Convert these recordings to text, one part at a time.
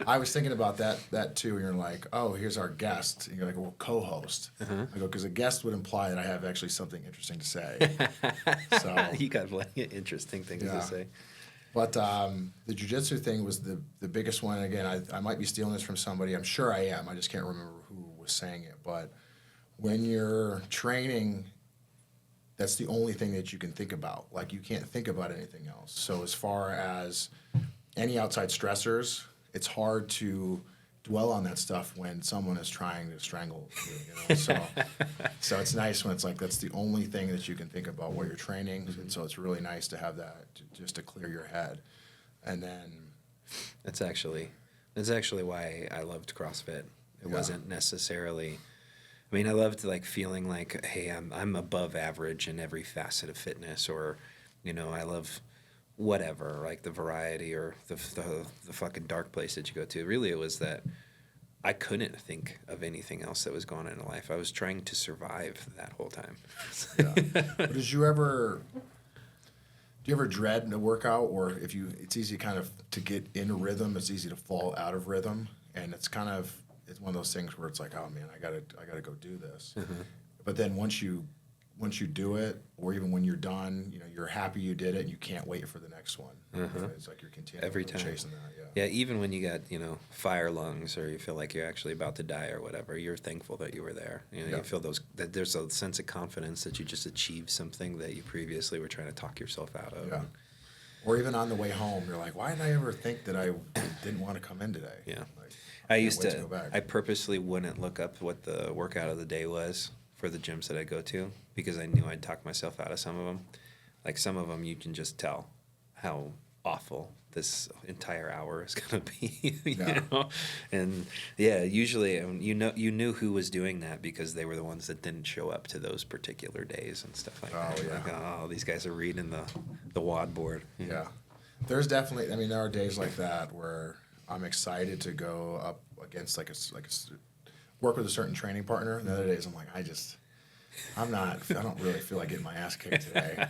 I was thinking about that too. And you're like, oh, here's our guest. And you're like, well, co-host. I go, because a guest would imply that I have actually something interesting to say. So You got plenty of interesting things to say. But the jiu-jitsu thing was the biggest one. Again, I might be stealing this from somebody. I'm sure I am. I just can't remember who was saying it. But when you're training, that's the only thing that you can think about. Like, you can't think about anything else. So as far as any outside stressors, it's hard to dwell on that stuff when someone is trying to strangle you, you know? So it's nice when it's like that's the only thing that you can think about while you're training. And so it's really nice to have that just to clear your head. And then that's actually why I loved CrossFit. It wasn't necessarily, I mean, I loved like feeling like, hey, I'm above average in every facet of fitness, or, you know, I love whatever, like the variety or the fucking dark place that you go to. Really, it was that I couldn't think of anything else that was going on in life. I was trying to survive that whole time. But do you ever dread a workout, or it's easy kind of to get in a rhythm, it's easy to fall out of rhythm, and it's one of those things where it's like, oh man, I gotta go do this. But then once you do it, or even when you're done, you know, you're happy you did it, and you can't wait for the next one. It's like you're continuing every time chasing that. Yeah, even when you got, you know, fire lungs, or you feel like you're actually about to die or whatever, you're thankful that you were there. You know, you feel that there's a sense of confidence that you just achieved something that you previously were trying to talk yourself out of. Yeah. Or even on the way home, you're like, why did I ever think that I didn't want to come in today? Yeah. Like, I purposely wouldn't look up what the workout of the day was for the gyms that I go to, because I knew I'd talk myself out of some of them. Like, some of them you can just tell how awful this entire hour is going to be, you know? And yeah, usually you knew who was doing that because they were the ones that didn't show up to those particular days and stuff like that. Yeah. Like, oh, these guys are reading the WOD board. Yeah. There's definitely, I mean, there are days like that where I'm excited to go up against work with a certain training partner. And the other days I'm like, I don't really feel like getting my ass kicked today.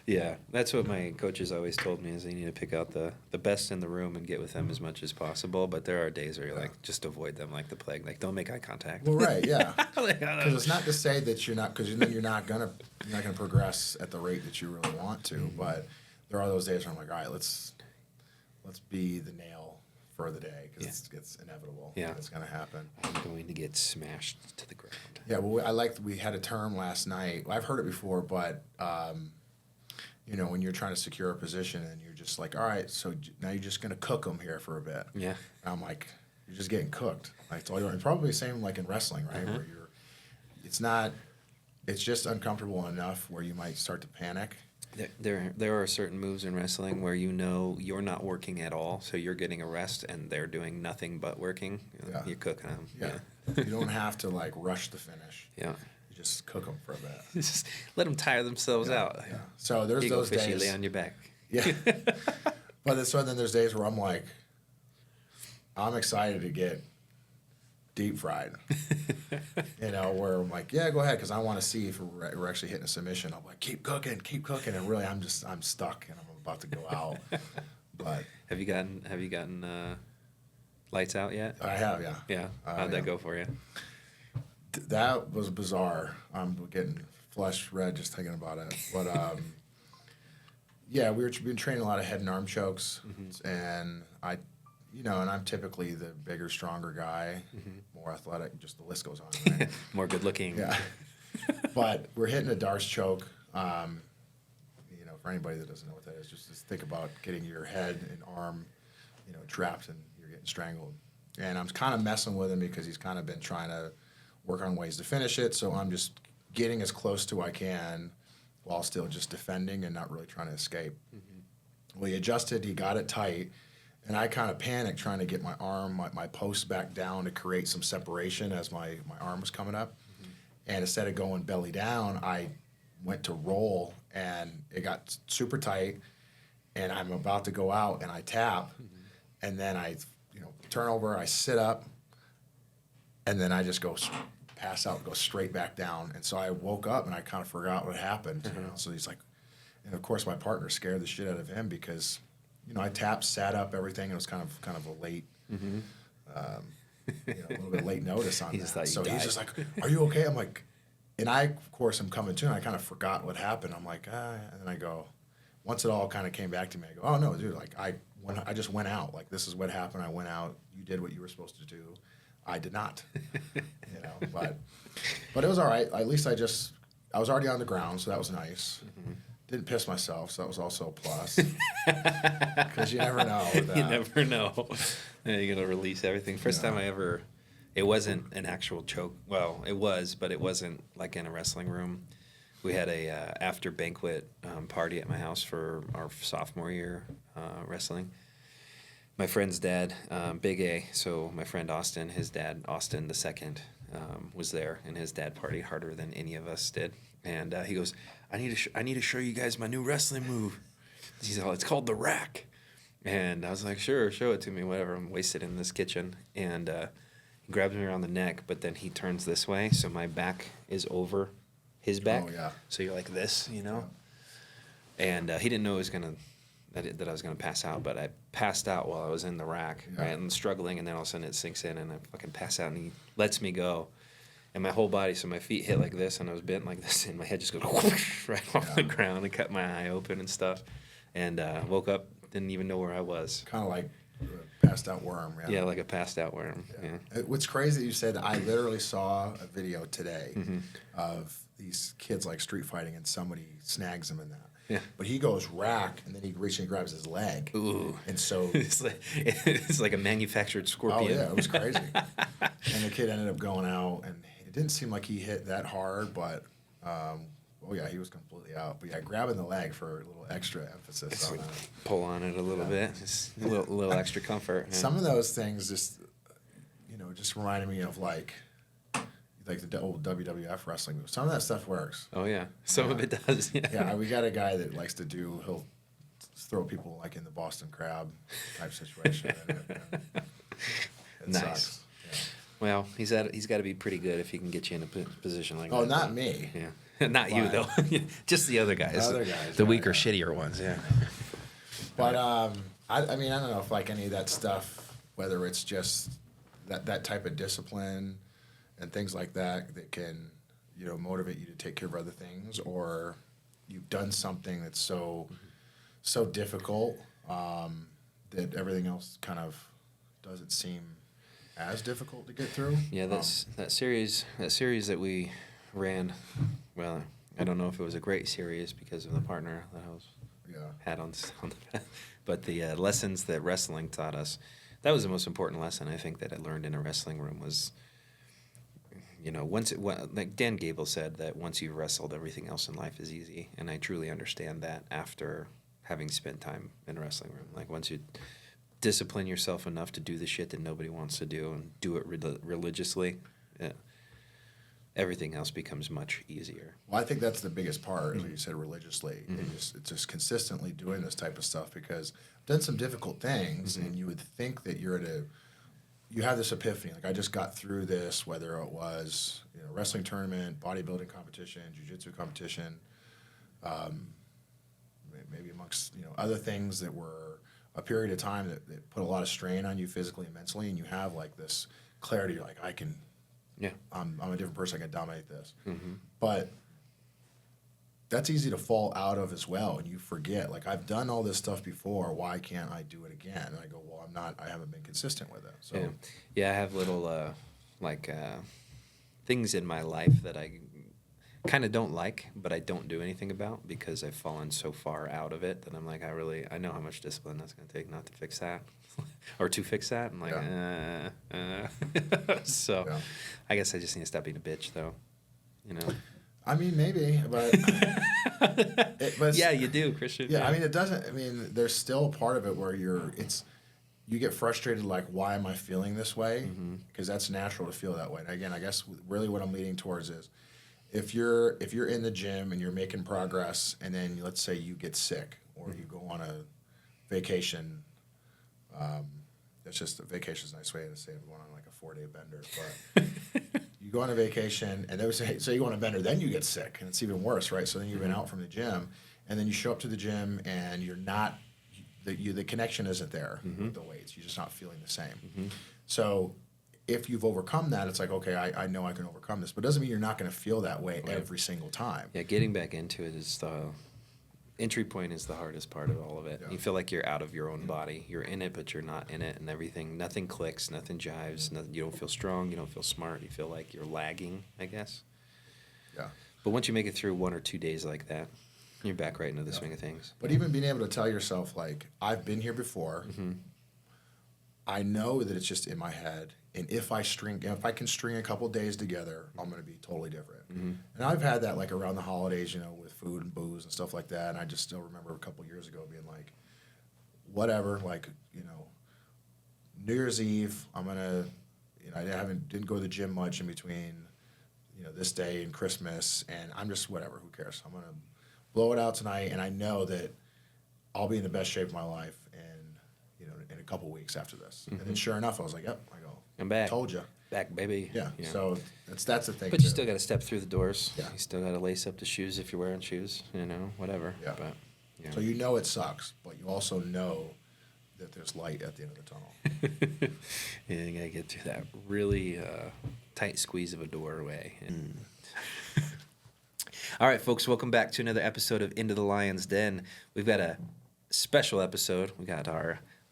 Yeah, that's what my coaches always told me, is you need to pick out the best in the room and get with them as much as possible. But there are days where you're like, just avoid them like the plague. Like, don't make eye contact. Well, right, yeah. Because it's not to say that you're not, because then you're not gonna progress at the rate that you really want to. But there are those days where I'm like, all right, let's be the nail for the day, because it's inevitable. Yeah, it's gonna happen. I'm going to get smashed to the ground. Yeah, well, we had a term last night. Well, I've heard it before, but you know, when you're trying to secure a position and you're just like, all right, so now you're just gonna cook them here for a bit. Yeah. And I'm like, you're just getting cooked. Like, it's all you're, probably the same like in wrestling, right? Where it's just uncomfortable enough where you might start to panic. There are certain moves in wrestling where you know you're not working at all, so you're getting a rest, and they're doing nothing but working. You're cooking them. Yeah. You don't have to like rush the finish. Yeah. You just cook them for a bit. Just let them tire themselves out. Yeah. So there's those days. You lay on your back. Yeah. But then there's days where I'm like, I'm excited to get deep fried. You know, where I'm like, yeah, go ahead, because I want to see if we're actually hitting a submission. I'm like, keep cooking, and really I'm stuck and I'm about to go out. But have you gotten lights out yet? I have, yeah. Yeah. How'd that go for you? That was bizarre. I'm getting flush red just thinking about it. But yeah, we've been training a lot of head and arm chokes, and I'm typically the bigger, stronger guy, more athletic. Just the list goes on. Right? More good looking. Yeah. But we're hitting a Darce choke. You know, for anybody that doesn't know what that is, just think about getting your head and arm, you know, trapped and you're getting strangled. And I'm kind of messing with him because he's kind of been trying to work on ways to finish it. So I'm just getting as close to I can while still just defending and not really trying to escape. Well, he adjusted. He got it tight. And I kind of panicked trying to get my arm, my post back down to create some separation as my arm was coming up. And instead of going belly down, I went to roll, and it got super tight. And I'm about to go out, and I tap. And then I, turn over, I sit up, and then I just pass out, go straight back down. And so I woke up, and I kind of forgot what happened. So he's like, and of course my partner scared the shit out of him because, I tapped, sat up, everything. It was kind of a late You know, a little bit late notice on He just that. thought you So he's died. just like, "Are you okay?" I'm like, and I, of course, am coming to, and I kind of forgot what happened. I'm like, and then I go, once it all kind of came back to me, I go, "Oh no, dude! Like I just went out. Like this is what happened. I went out. You did what you were supposed to do. I did not." You know, but it was all right. At least I was already on the ground, so that was nice. Didn't piss myself, so that was also a plus. Because you never know. You never know. Yeah, you're gonna release everything. First time I ever, it wasn't an actual choke. Well, it was, but it wasn't like in a wrestling room. We had a after banquet party at my house for our sophomore year wrestling. My friend's dad, Big A, so my friend Austin, his dad, Austin the second, was there, and his dad partied harder than any of us did. And he goes, I need to show you guys my new wrestling move. He's all, it's called the rack. And I was like, sure, show it to me, whatever. I'm wasted in this kitchen. And he grabs me around the neck, but then he turns this way, so my back is over his back. Oh, yeah. So you're like this, you know? And he didn't know it was that I was gonna pass out, but I passed out while I was in the rack, right, and struggling, and then all of a sudden it sinks in, and I fucking pass out, and he lets me go. And my whole body, so my feet hit like this, and I was bent like this, and my head just goes whoosh, right off the ground and cut my eye open and stuff. And woke up, didn't even know where I was. Kind of like a passed out worm. Yeah. Yeah, like a passed out worm. Yeah. What's crazy that you said, I literally saw a video today of these kids like street fighting, and somebody snags him in that. Yeah. But he goes rack, and then he reaches and grabs his leg. Ooh. And so it's like a manufactured scorpion. Oh yeah, it was crazy. And the kid ended up going out, and it didn't seem like he hit that hard, but oh yeah, he was completely out. But yeah, grabbing the leg for a little extra emphasis on that. Pull on it a little bit, just a little extra comfort. Yeah. Some of those things just reminded me of like the old WWF wrestling moves. Some of that stuff works. Oh yeah, some of it does. Yeah. Yeah, we got a guy that likes to he'll throw people like in the Boston Crab type situation. It Nice. sucks. Yeah. Well, he's got to be pretty good if he can get you in a position like that. Oh, not me. Yeah, not you though. Just the other guys. The other guys, the right, weaker, yeah. shittier ones. Yeah. But I mean, I don't know if like any of that stuff, whether it's just that type of discipline and things like that can, motivate you to take care of other things, or you've done something that's so difficult that everything else kind of doesn't seem as difficult to get through. Yeah, that series that we ran. Well, I don't know if it was a great series because of the partner that I was had on the, but the lessons that wrestling taught us, that was the most important lesson I think that I learned in a wrestling room was, like Dan Gable said, that once you've wrestled, everything else in life is easy, and I truly understand that after having spent time in a wrestling room. Like once you discipline yourself enough to do the shit that nobody wants to do and do it religiously, everything else becomes much easier. Well, I think that's the biggest part, like you said, religiously. It's just consistently doing this type of stuff, because I've done some difficult things, and you would think that you have this epiphany. Like I just got through this, whether it was wrestling tournament, bodybuilding competition, jiu-jitsu competition, maybe amongst other things that were a period of time that put a lot of strain on you physically and mentally, and you have like this clarity. You're like, I'm a different person. I can dominate this. But that's easy to fall out of as well, and you forget. Like I've done all this stuff before. Why can't I do it again? And I go, well, I haven't been consistent with it. So I have little things in my life that I kind of don't like, but I don't do anything about because I've fallen so far out of it that I'm like, I know how much discipline that's going to take not to fix that or to fix that. I'm like, so I guess I just need to stop being a bitch though, I mean, maybe, but, yeah, you do, Christian. Yeah, I mean, it doesn't. I mean, there's still a part of it where you get frustrated. Like, why am I feeling this way? Because that's natural to feel that way. And again, I guess really what I'm leading towards is, if you're in the gym and you're making progress, and then let's say you get sick or you go on a vacation. That's just a vacation's a nice way to say I'm going on like a 4-day bender, but. You go on a vacation, and they would say you go on a bender, then you get sick, and it's even worse, right? So then you've been out from the gym, and then you show up to the gym, and you're not the connection isn't there with the weights. You're just not feeling the same. So if you've overcome that, it's like, okay, I know I can overcome this, but it doesn't mean you're not going to feel that way every single time. Yeah, getting back into it is the entry point is the hardest part of all of it. Yeah. You feel like you're out of your own body. You're in it, but you're not in it, and everything. Nothing clicks. Nothing jives. Nothing, you don't feel strong. You don't feel smart. You feel like you're lagging, I guess. Yeah. But once you make it through 1 or 2 days like that, you're back right into the swing of things. But even being able to tell yourself, like, I've been here before. I know that it's just in my head. And if I can string a couple days together, I'm going to be totally different. And I've had that like around the holidays, with food and booze and stuff like that. And I just still remember a couple years ago being like, whatever, like, New Year's Eve, I'm going to, I didn't go to the gym much in between, this day and Christmas. And I'm just, whatever, who cares? I'm going to blow it out tonight. And I know that I'll be in the best shape of my life in a couple weeks after this. And then sure enough, I was like, yep, I'm back. Told you. Back, baby. Yeah. So that's the thing. But you still got to step through the doors. Yeah. You still got to lace up the shoes if you're wearing shoes, whatever. Yeah. But, So it sucks, but you also know that there's light at the end of the tunnel. Yeah, you got to get through that really tight squeeze of a doorway. All right, folks, welcome back to another episode of Into the Lion's Den. We've got a special episode. We got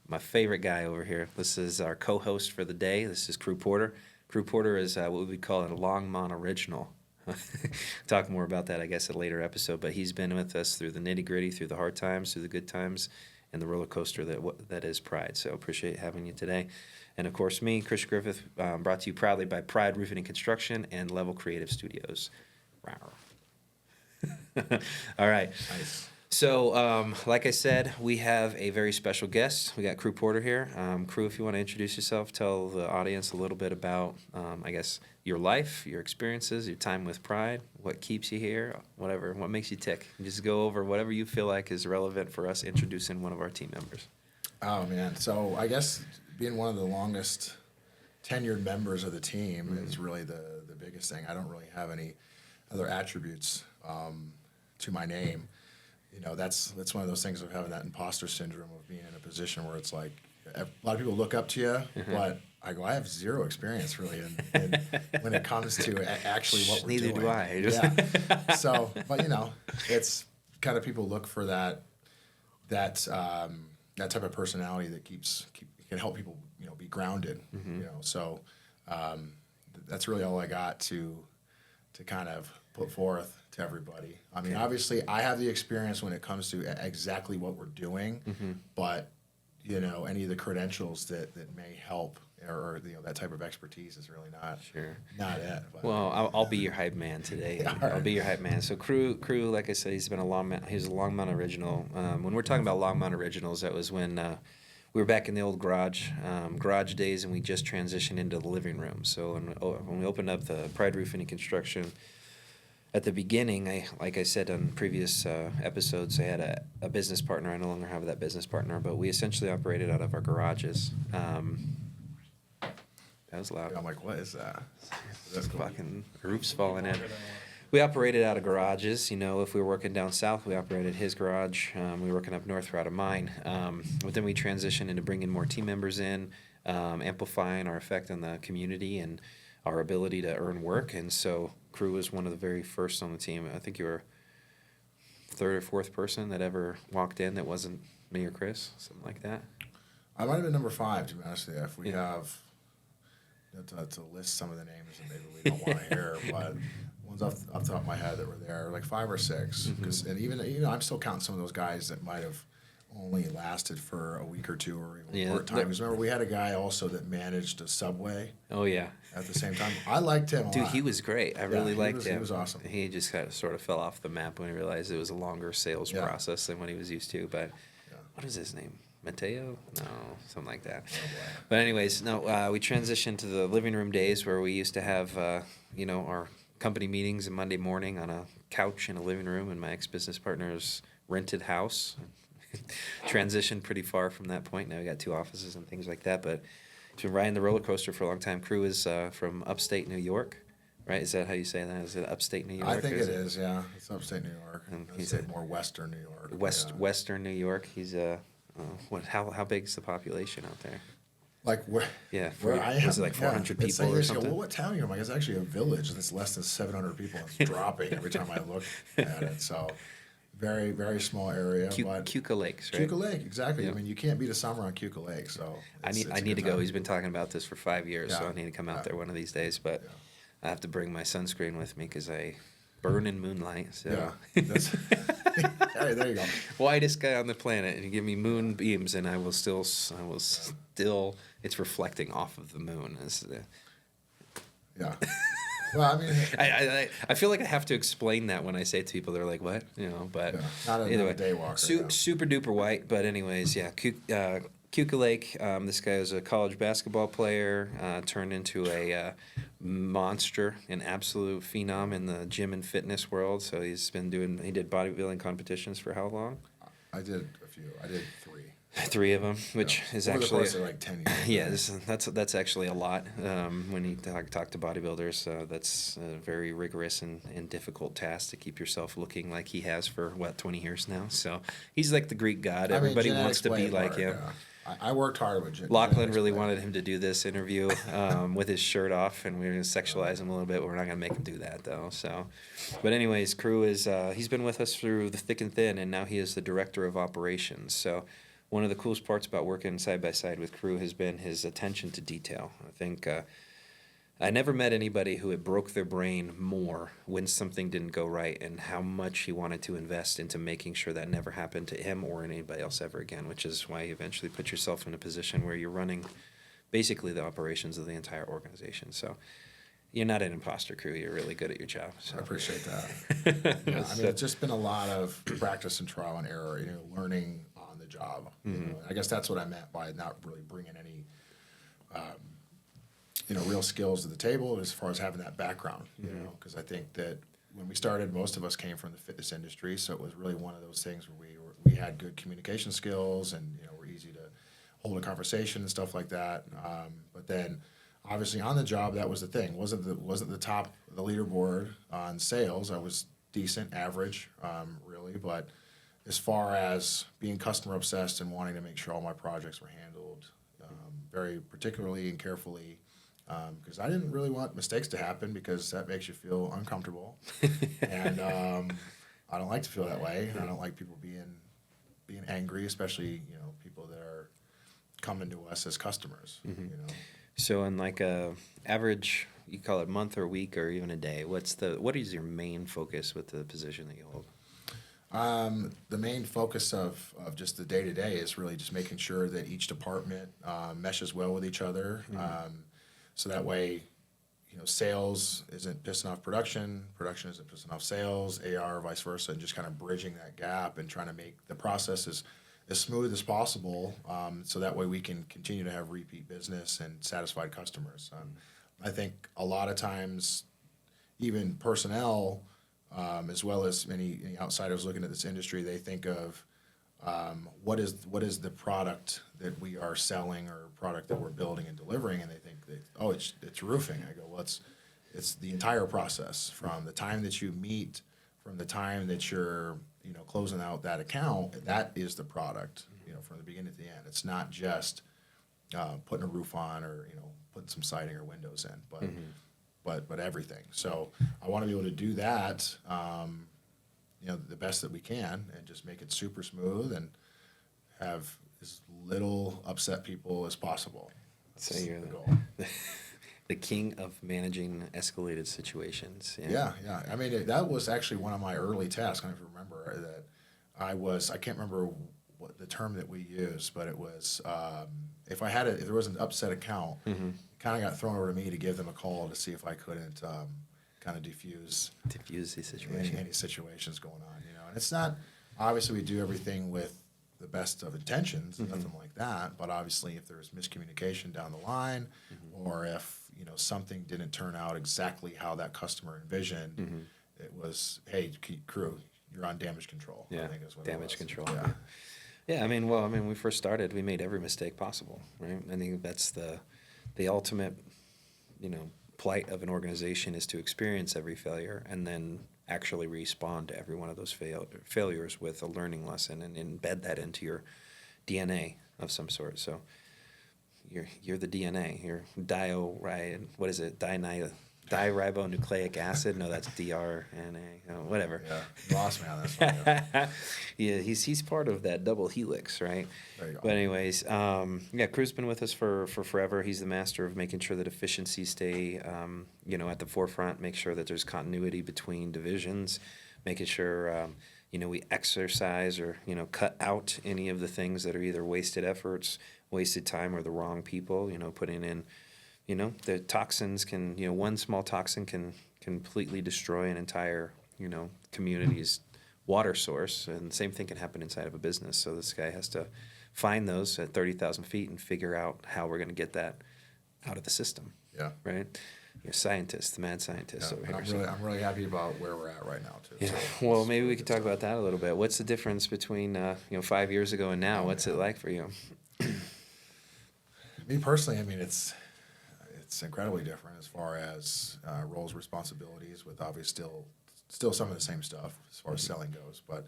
my favorite guy over here. This is our co-host for the day. This is Crew Porter. Crew Porter is what we would call a Longmont original. Talk more about that, I guess, at a later episode. But he's been with us through the nitty-gritty, through the hard times, through the good times, and the roller coaster that is Pride. So appreciate having you today. And, of course, me, Chris Griffith, brought to you proudly by Pride Roofing and Construction and Level Creative Studios. All right. Nice. So, like I said, we have a very special guest. We got Crew Porter here. Crew, if you want to introduce yourself, tell the audience a little bit about, I guess, your life, your experiences, your time with Pride, what keeps you here, whatever, what makes you tick. Just go over whatever you feel like is relevant for us introducing one of our team members. Oh, man. So I guess being one of the longest tenured members of the team is really the biggest thing. I don't really have any other attributes to my name. That's one of those things of having that imposter syndrome of being in a position where it's like a lot of people look up to you, but I have zero experience really in when it comes to actually what we're doing. Neither do I. Yeah. So, but it's kind of people look for that type of personality that can help people be grounded. So that's really all I got to kind of put forth to everybody. I mean, obviously, I have the experience when it comes to exactly what we're doing, but any of the credentials that may help or that type of expertise is really not it. But. Well, I'll be your hype man today. I'll be your hype man. So Crew, like I said, he's a Longmont original. When we're talking about Longmont originals, that was when we were back in the old garage days, and we just transitioned into the living room. So when we opened up the Pride Roofing and Construction. At the beginning, like I said on previous episodes, I had a business partner. I no longer have that business partner, but we essentially operated out of our garages. That was loud. I'm like, what is that? That's fucking roof's falling in. We operated out of garages. If we were working down south, we operated his garage. We were working up north, we're out of mine. But then we transitioned into bringing more team members in, amplifying our effect on the community and our ability to earn work. And so Crew was one of the very first on the team. I think you were third or fourth person that ever walked in that wasn't me or Chris, something like that. I might have been number 5, to be honest with you. If we have to list some of the names that maybe we don't want to hear, but ones off the top of my head that were there, like 5 or 6. And even I'm still counting some of those guys that might have only lasted for a week or two or even more time. Because remember, we had a guy also that managed a Subway. Oh, yeah. At the same time. I liked him a Dude, lot. he was great. I really liked him. He was awesome. He just kind of sort of fell off the map when he realized it was a longer sales process than what he was used to. But what is his name? Mateo? No, something like that. Oh, boy. But anyways, we transitioned to the living room days where we used to have, our company meetings on Monday morning on a couch in a living room in my ex-business partner's rented house. Transitioned pretty far from that point. Now we got 2 offices and things like that. But it's been riding the roller coaster for a long time. Crew is from upstate New York, right? Is that how you say that? Is it upstate New York? I think it is, yeah. It's upstate New York. And I'd say more western New York. Western New York. He's How big's the population out there? Like where? Yeah, Where I am. was it like 400 people or something? Well, what town are you? I'm like, it's actually a village that's less than 700 people. And it's dropping every time I look at it. So, very, very small area. But Cuca Lakes, right? Cuca Lake, exactly. Yeah. I mean, you can't beat a summer on Cuca Lake. So I need a to good go. time. He's been talking about this for 5 years, so Yeah. I need to come out Yeah. there one of these days. But Yeah. I have to bring my sunscreen with me because I burn in moonlight. So. Yeah. Hey, there you go. Whitest guy on the planet, and you give me moonbeams, and I will still. It's reflecting off of the moon. Yeah. Well, I mean, I feel like I have to explain that when I say it to people. They're like, "What?" But yeah, not either a way, day walker. super duper white. But anyways, yeah, Cuca Lake. This guy was a college basketball player, turned into a monster, an absolute phenom in the gym and fitness world. So he did bodybuilding competitions for how long? I did a few. I did 3. 3 of them, which is Over the actually course of like 10 years. yeah, that's actually a lot. When you talk to bodybuilders, that's a very rigorous and difficult task to keep yourself looking like he has for 20 years now. So he's like the Greek god. Everybody wants to be like him. Yeah. I worked hard with Lachlan really wanted him to do this interview with his shirt off, and we were going to sexualize him a little bit. But we're not going to make him do that, though. So, but anyways, Crew is he's been with us through the thick and thin, and now he is the director of operations. So, one of the coolest parts about working side by side with Crew has been his attention to detail. I think I never met anybody who had broke their brain more when something didn't go right, and how much he wanted to invest into making sure that never happened to him or anybody else ever again, which is why you eventually put yourself in a position where you're running basically the operations of the entire organization. So you're not an imposter, Crew. You're really good at your job. So. I appreciate that. Yeah, I mean, it's just been a lot of practice and trial and error, learning on the job. I guess that's what I meant by not really bringing any real skills to the table as far as having that background, because I think that when we started, most of us came from the fitness industry, so it was really one of those things where we had good communication skills, and we're easy to hold a conversation and stuff like that. But then, obviously, on the job, that was the thing. wasn't the top of the leaderboard on sales. I was decent, average, really. But as far as being customer obsessed and wanting to make sure all my projects were handled very particularly and carefully. Because I didn't really want mistakes to happen, because that makes you feel uncomfortable, and I don't like to feel that way. I don't like people being angry, especially people that are coming to us as customers. So in like a average, you call it month or week or even a day, what is your main focus with the position that you hold? The main focus of just the day to day is really just making sure that each department meshes well with each other. So that way, sales isn't pissing off production isn't pissing off sales, AR, vice versa, and just kind of bridging that gap and trying to make the process as smooth as possible, so that way we can continue to have repeat business and satisfied customers. I think a lot of times, even personnel, as well as any outsiders looking at this industry, they think of what is the product that we are selling or product that we're building and delivering, and they think it's roofing. I go, well, it's the entire process, from the time that you meet, from the time that you're closing out that account. That is the product, from the beginning to the end. It's not just putting a roof on or putting some siding or windows in, but everything. So I want to be able to do that. The best that we can, and just make it super smooth and have as little upset people as possible. So you're the goal. The king of managing escalated situations. Yeah. I mean, that was actually one of my early tasks. I don't even remember that I can't remember what the term that we used, but it was, if there was an upset account, it kind of got thrown over to me to give them a call to see if I couldn't kind of diffuse the situation. Any situations going on, and it's not, obviously we do everything with the best of intentions, nothing like that, but obviously if there's miscommunication down the line, or if something didn't turn out exactly how that customer envisioned, it was, hey, Crew, you're on damage control. Yeah, I think is what damage it was. control. Yeah. Yeah, when we first started, we made every mistake possible, right? I think that's the ultimate, plight of an organization, is to experience every failure and then actually respond to every one of those failures with a learning lesson, and embed that into your DNA of some sort. So you're the DNA. You're what is it? Diribonucleic acid? No, that's DRNA. Oh, whatever. Yeah, you lost me on this one. Yeah. Yeah, he's part of that double helix, right? There you go. But anyways, yeah, Crew's been with us for forever. He's the master of making sure that efficiencies stay, at the forefront. Make sure that there's continuity between divisions. Making sure, we exercise or cut out any of the things that are either wasted efforts, wasted time, or the wrong people. Putting in. The toxins can, one small toxin can completely destroy an entire, community's water source. And the same thing can happen inside of a business. So this guy has to find those at 30,000 feet and figure out how we're going to get that out of the system. Yeah. Right? You're a scientist, the mad scientist over here. I'm really happy about where we're at right now, too. Yeah. So Well, maybe we could talk about that a little bit. What's the difference between, 5 years ago and now? Oh, What's it like for you? Me personally, I mean, it's incredibly different as far as roles, responsibilities, with obviously still some of the same stuff as far as selling goes. But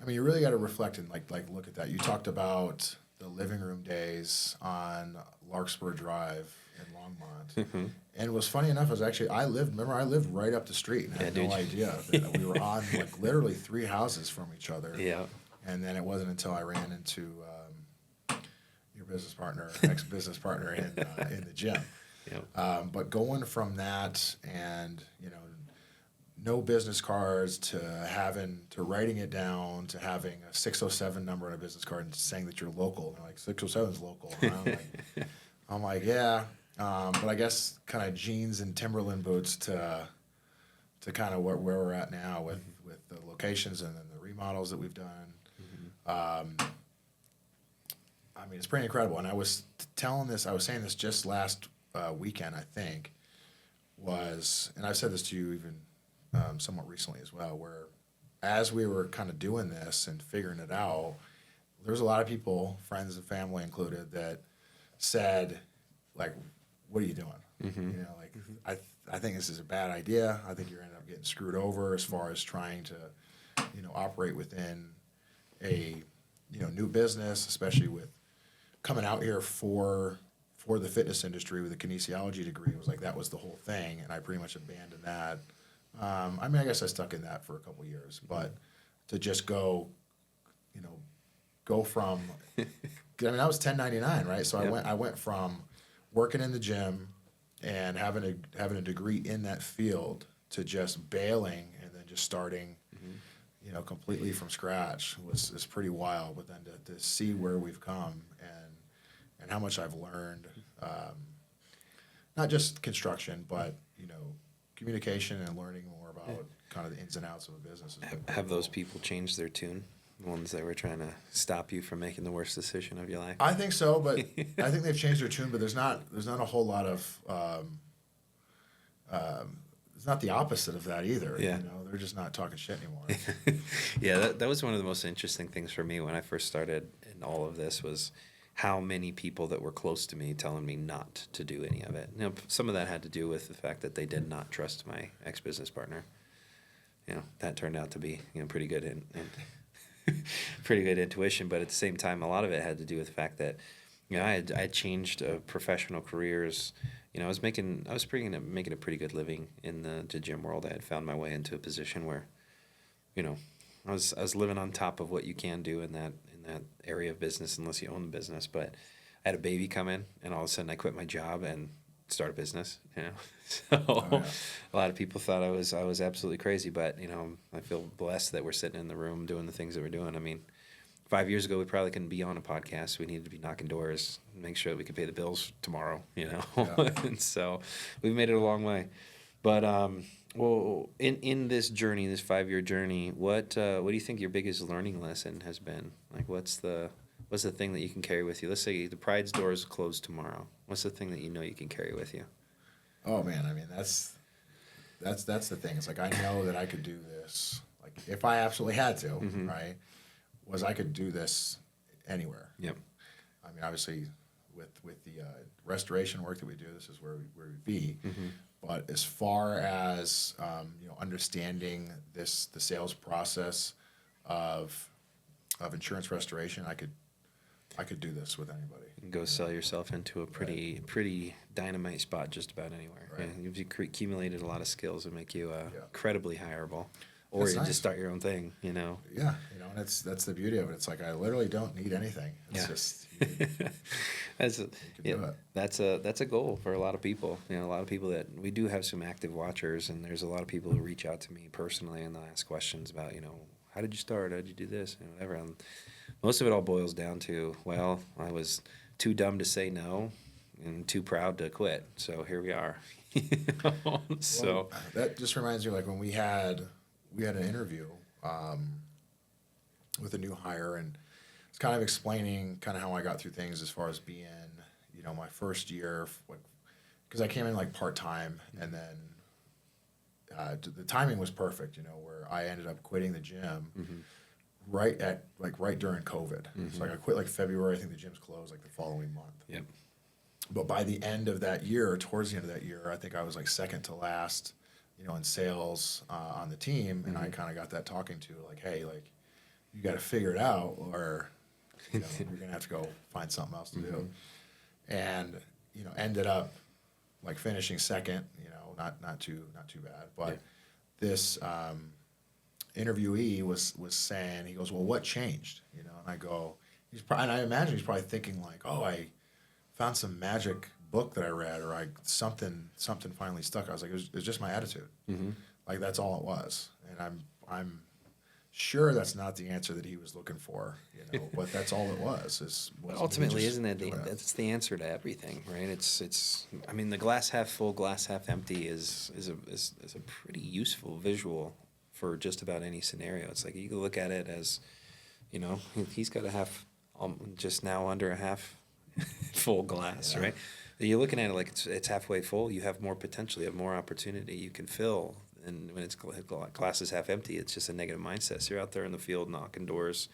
you really got to reflect and like look at that. You talked about the living room days on Larkspur Drive in Longmont, and what's funny enough is actually I lived right up the street and had no idea that we were on like literally 3 houses from each other. Yeah. And then it wasn't until I ran into ex-business partner in the gym. Yep. But going from that and, no business cards to writing it down to having a 607 number on a business card and saying that you're local. And like 607 is local. And I'm like, yeah. But I guess kind of jeans and Timberland boots to kind of where we're at now with the locations and then the remodels that we've done. It's pretty incredible. And I was saying this just last weekend, I think, and I've said this to you even somewhat recently as well, where as we were kind of doing this and figuring it out, there's a lot of people, friends and family included, that said, like, what are you doing? I think this is a bad idea. I think you're ending up getting screwed over as far as trying to, operate within a, new business, especially with coming out here for the fitness industry with a kinesiology degree. It was like that was the whole thing, and I pretty much abandoned that. I guess I stuck in that for a couple of years, but to just go from, that was 1099, right? So Yep. I went from working in the gym and having a degree in that field to just bailing and then just starting, completely from scratch is pretty wild. But then to see where we've come and how much I've learned, not just construction, but communication and learning more about kind of the ins and outs of a business. Have those people changed their tune? The ones that were trying to stop you from making the worst decision of your life? I think so, but I think they've changed their tune. But there's not a whole lot of. It's not the opposite of that either. Yeah. They're just not talking shit anymore. Yeah, that was one of the most interesting things for me when I first started in all of this was how many people that were close to me telling me not to do any of it. Some of that had to do with the fact that they did not trust my ex-business partner. That turned out to be pretty good and pretty good intuition, but at the same time, a lot of it had to do with the fact that I had changed professional careers. I was making a pretty good living in the gym world. I had found my way into a position where, I was living on top of what you can do in that area of business unless you own the business. But I had a baby come in, and all of a sudden I quit my job and start a business. So a lot of people thought I was absolutely crazy. But I feel blessed that we're sitting in the room doing the things that we're doing. 5 years ago, we probably couldn't be on a podcast. We needed to be knocking doors, make sure that we could pay the bills tomorrow, Yeah. And so we've made it a long way. But well, in this journey, this 5-year journey, what do you think your biggest learning lesson has been? Like, what's the thing that you can carry with you? Let's say the Pride's doors close tomorrow. What's the thing that you can carry with you? Oh man, that's the thing. It's like I know that I could do this. Like if I absolutely had to, right? I could do this anywhere. Yep. Obviously, with the restoration work that we do, this is where we'd be. But as far as understanding the sales process of of insurance restoration, I could do this with anybody. You can go sell yourself into a pretty dynamite spot just about anywhere. Right. Yeah, you've accumulated a lot lot of skills that make you Yeah. incredibly hireable. Or That's you nice. just start your own thing, you know. Yeah, and that's the beauty of it. It's like I literally don't need anything. It's Yeah. just That's can yeah, do it. that's a goal for a lot of people. You know, a lot of people that we do have some active watchers, and there's a lot of people who reach out to me personally and they'll ask questions about, you know, how did you start? How did you do this? And whatever. And most of it all boils down to, well, I was too dumb to say no and too proud to quit. So here we are. You know? So Well, that just reminds me, like when we had an interview with a new hire, and it's kind of explaining kind of how I got through things as far as being, you know, my first year, because I came in like part time, and then the timing was perfect, you know, where I ended up quitting the gym right during COVID. So like I quit like February. I think the gym's closed like the following month. yep. But by the end of that year, towards the end of that year, I think I was like second to last, you know, in sales on the team, and I kind of got that talking to, like, hey, like, you got to figure it out, or you know, you're gonna have to go find something else to do. And you know, ended up like finishing second. You know, not too bad. But this interviewee was saying, he goes, well, what changed? You know, and I go, and I imagine he's probably thinking like, oh, I found some magic book that I read, or something finally stuck. I was like, it was just my attitude. Like that's all it was. And I'm sure that's not the answer that he was looking for, you know, but that's all it was Ultimately, just isn't it? doing That's the answer to everything, right? It's. I mean, the glass half full, glass half empty is a pretty useful visual for just about any scenario. It's like you can look at it as, you know, he's got a half, just now under a half full glass, Yeah. right? You're looking at it like it's halfway full. You have more potential. You have more opportunity. You can fill. And when it's glass is half empty, it's just a negative mindset. So you're out there in the field knocking doors,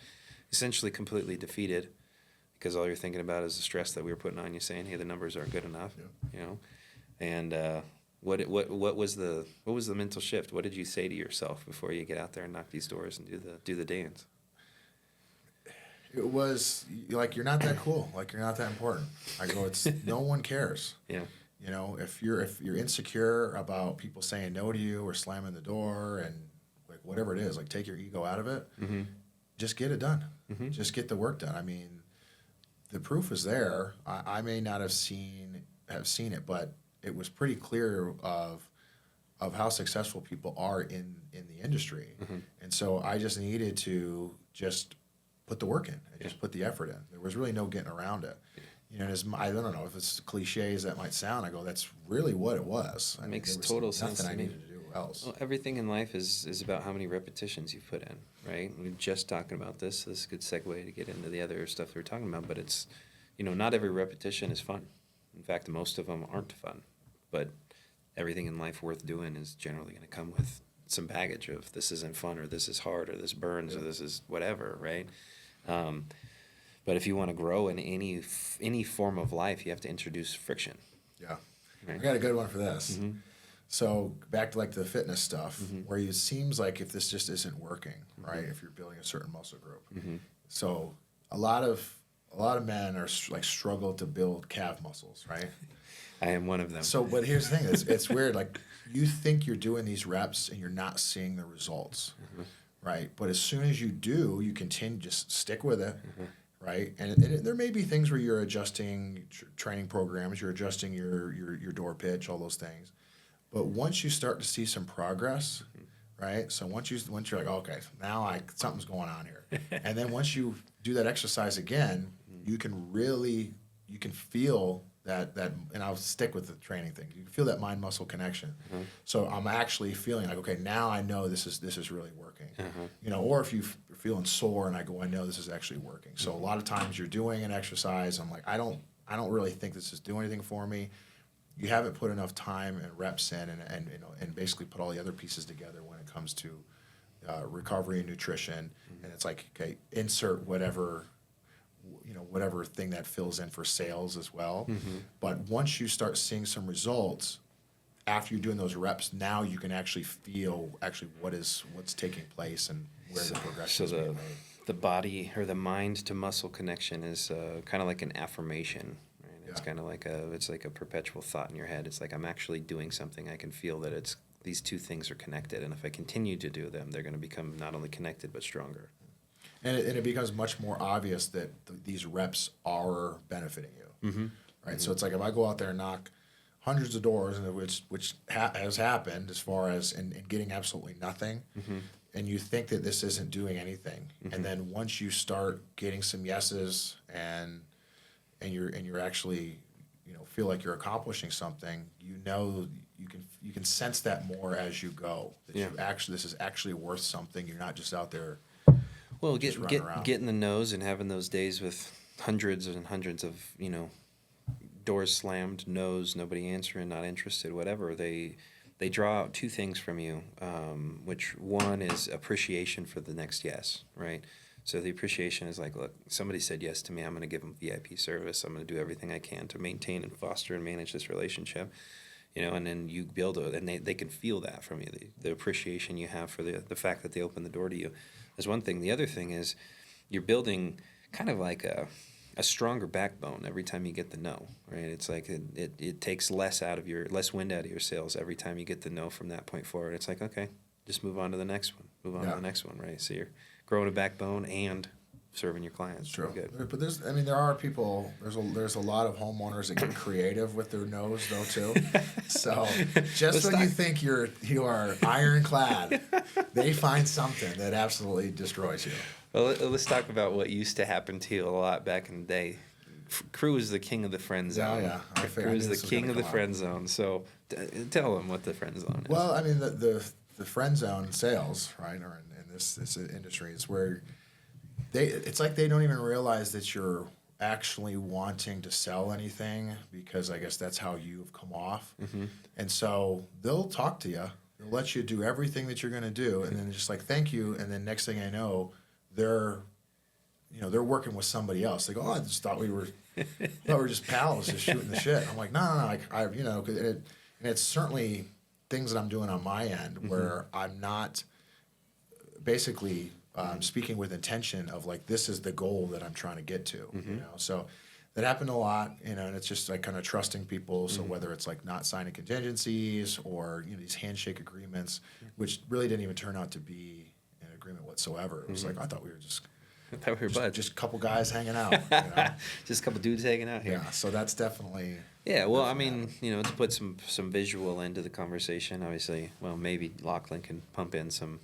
essentially completely defeated, because all you're thinking about is the stress that we were putting on you, saying, "Hey, the numbers aren't good enough," you know. And what was the mental shift? What did you say to yourself before you get out there and knock these doors and do the dance? It was like, you're not that cool, like you're not that important. I go, it's no one cares. Yeah. You know, if you're insecure about people saying no to you or slamming the door, and like whatever it is, like take your ego out of it, just get it done. Just get the work done. I mean, the proof is there. I may not have seen it, but it was pretty clear of how successful people are in the industry. And so I just needed to just put the work in and just put the effort in. There was really no getting around it. You know, I don't know if it's cliche as that might sound. I go, that's really what it was. It makes total sense Nothing to I me. needed to do else. Well, everything in life is about how many repetitions you put in, right? We were just talking about this. So this is a good segue to get into the other stuff that we're talking about. But it's, you know, not every repetition is fun. In fact, most of them aren't fun. But everything in life worth doing is generally going to come with some baggage of this isn't fun, or this is hard, or this burns, or this is whatever, right? But if you want to grow in any form of life, you have to introduce friction. Yeah. Right. I got a good one for this. So back to like the fitness stuff, where it seems like if this just isn't working, right? If you're building a certain muscle group, so a lot of men are like struggle to build calf muscles, right? I am one of them. So, but here's the thing: it's weird. Like you think you're doing these reps and you're not seeing the results, right? But as soon as you do, you continue, just stick with it. Right, and there may be things where you're adjusting training programs, you're adjusting your door pitch, all those things. But once you start to see some progress, right? So once you're like, okay, now something's going on here, and then once you do that exercise again, you can feel that, and I'll stick with the training thing. You can feel that mind muscle connection. So I'm actually feeling like, okay, now I know this is really working. You know, or if you're feeling sore and I go, I know this is actually working. So a lot of times you're doing an exercise, I'm like, I don't really think this is doing anything for me. You haven't put enough time and reps in, and you know, and basically put all the other pieces together when it comes to recovery and nutrition. And it's like, okay, insert whatever thing that fills in for sales as well. But once you start seeing some results after you're doing those reps, now you can actually feel what's taking place and where the progression is being made. the body or the mind to muscle connection is kind of like an affirmation. Right? It's kind of like a perpetual thought in your head. It's like I'm actually doing something. I can feel that these two things are connected, and if I continue to do them, they're going to become not only connected but stronger. And it becomes much more obvious that these reps are benefiting you, right? So it's like if I go out there and knock hundreds of doors, which has happened as far as in getting absolutely nothing, and you think that this isn't doing anything, and then once you start getting some yeses and you're actually feel like you're accomplishing something, you can sense that more as you go. That this is actually worth something. You're not just out there. Well, getting the nose and having those days with hundreds and hundreds of doors slammed, no's, nobody answering, not interested, whatever. They draw out two things from you, which one is appreciation for the next yes, right? So the appreciation is like, look, somebody said yes to me. I'm going to give them VIP service. I'm going to do everything I can to maintain and foster and manage this relationship. And then you build and they can feel that from you, the appreciation you have for the fact that they open the door to you. That's one thing. The other thing is you're building kind of like a stronger backbone every time you get the no, right? It's like it takes less wind out of your sails every time you get the no from that point forward. It's like, okay, just move on to the next one. Move on to the next one, right? So you're growing a backbone and serving your clients. True. Good. But there are people, there's a lot of homeowners that get creative with their no's though too. So just when you think you are ironclad, they find something that absolutely destroys you. Well, let's talk about what used to happen to you a lot back in the day. Crew is the king of the friend zone. Yeah. Crew is the king of the friend zone. So tell them what the friend zone is. Well, I mean, the friend zone sales, right, or in this industry, is where it's like they don't even realize that you're actually wanting to sell anything, because I guess that's how you've come off. And so they'll talk to you. They'll let you do everything that you're going to do, and then just like, thank you. And then next thing I know, they're working with somebody else. They go, oh, I just thought we were just pals, just shooting the shit. I'm like, no, and it's certainly things that I'm doing on my end where I'm not basically speaking with intention of like, this is the goal that I'm trying to get to. So that happened a lot, and it's just like kind of trusting people. So whether it's like not signing contingencies or these handshake agreements, which really didn't even turn out to be an agreement whatsoever. It was like, I thought we were just buds. Just a couple guys hanging out. Just a couple dudes hanging out here. Yeah, so that's definitely. Yeah, well, I mean, to put some visual into the conversation, obviously, well, maybe Lachlan can pump in some,